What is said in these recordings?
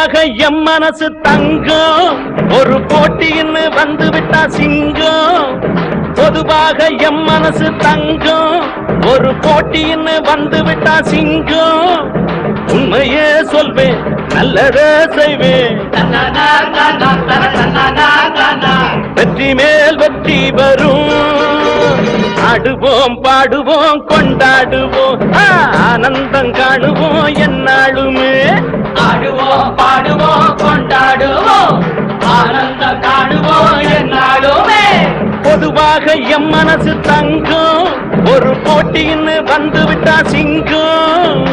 பொதுவாக எம் மனசு தங்கம் ஒரு போட்டின்னு வந்து விட்டா சிங்கம். பொதுவாக எம் மனசு தங்கம் ஒரு போட்டின்னு வந்து விட்டா சிங்கம். உண்மையே சொல்வேன் நல்லதே செய்வேன். வெற்றி மேல் வெற்றி வரும். ஆடுவோம் பாடுவோம் கொண்டாடுவோம் ஆனந்தம் காணுவோம் என்னாலுமே. ஆடுவோம் பாடுவோம் கொண்டாடுவோம் ஆனந்தம் காணுவோம் என்னாலுமே. பொதுவாக எம் மனசு தங்கம் ஒரு போட்டின்னு வந்து விட்டா சிங்கம்.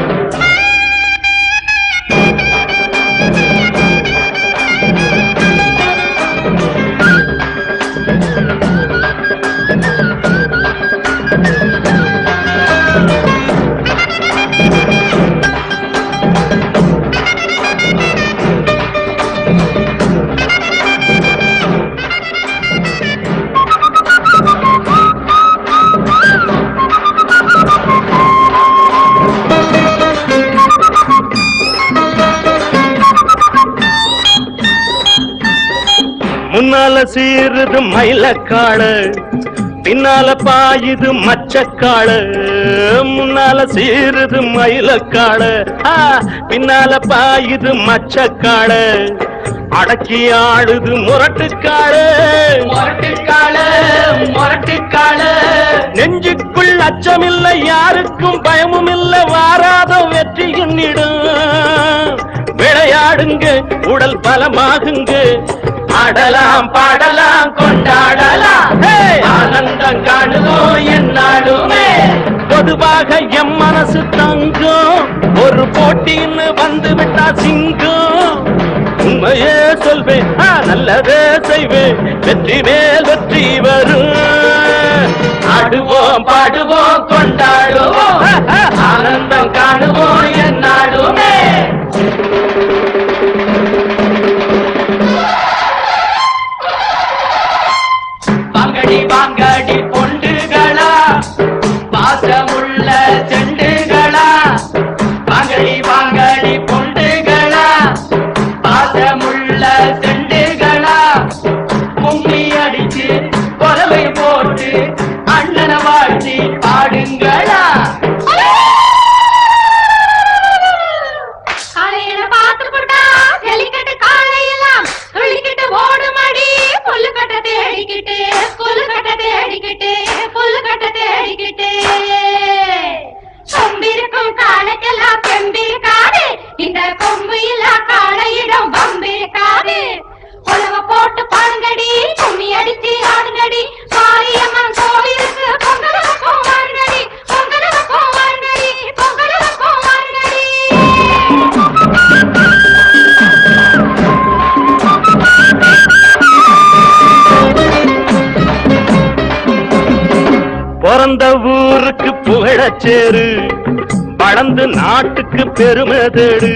முன்னால சீருது மயிலக்காடு பின்னால பாயுது மச்சக்காடு. முன்னால சீருது மயிலக்காடு பின்னால பாயுது மச்சக்காடு. அடக்கி ஆடுது முரட்டுக்காடு முரட்டுக்காடு முரட்டுக்காடு. நெஞ்சுக்குள் அச்சமில்லை யாருக்கும் பயமும் இல்லை வாராத வெற்றி எண்ணிடும். விளையாடுங்க உடல் பலமாகுங்க ஆடலாம் பாடலாம் கொண்டாடலாம் ஆனந்தம் காணுவோம் என்னாலுமே. பொதுவாக எம் மனசு தங்கம் ஒரு போட்டின்னு வந்து விட்டா சிங்கம். உண்மையே சொல்வேன் நல்லதே செய்வேன் வெற்றி மேல் வெற்றி வரும். ஆடுவோம் பாடுவோம் கொண்டாடுவோம் ஆனந்தம் காணுவோம் என்னாலுமே. வாங்கடி வாங்கடி பொண்டுகளா பாசமுள்ள செண்டுகளா. வாங்கடி வாங்கடி பொண்டுகளா பாசமுள்ள செண்டுகளா. கும்மி அடிச்சு கொலவை போட்டு அண்ணனை வாழ்த்தி பாடுங்களா. காலையில பார்த்து போட்டா ஜல்லிக்கட்டு காலையெல்லாம் துள்ளிக்கிட்டு ஓடுமடி. புல்லுக்கட்ட தேடிக்கிட்டு புல்லுக்கட்ட தேடிக்கிட்டு புல்லுக்கட்ட தேடிக்கிட்டு. கொம்பிருக்கும் காலைக்கெல்லாம் பெம்பிருக்காது இந்த கொம்பு இல்லா காளையிடம் வம்பிருக்காது. உலக போட்டு பாருங்கடி கும்மி அடிச்சு ஆடுங்கடி. மாரியம்மன் கோவிலுக்கு பொங்கல் வைப்போம் வாருங்கடி பொங்கல் வைப்போம் வாருங்கடி பொங்கல் வைப்போம் வாருங்கடி. பிறந்த ஊருக்கு புகழச்சேரு வளர்ந்து நாட்டுக்கு பெருமை தேடு.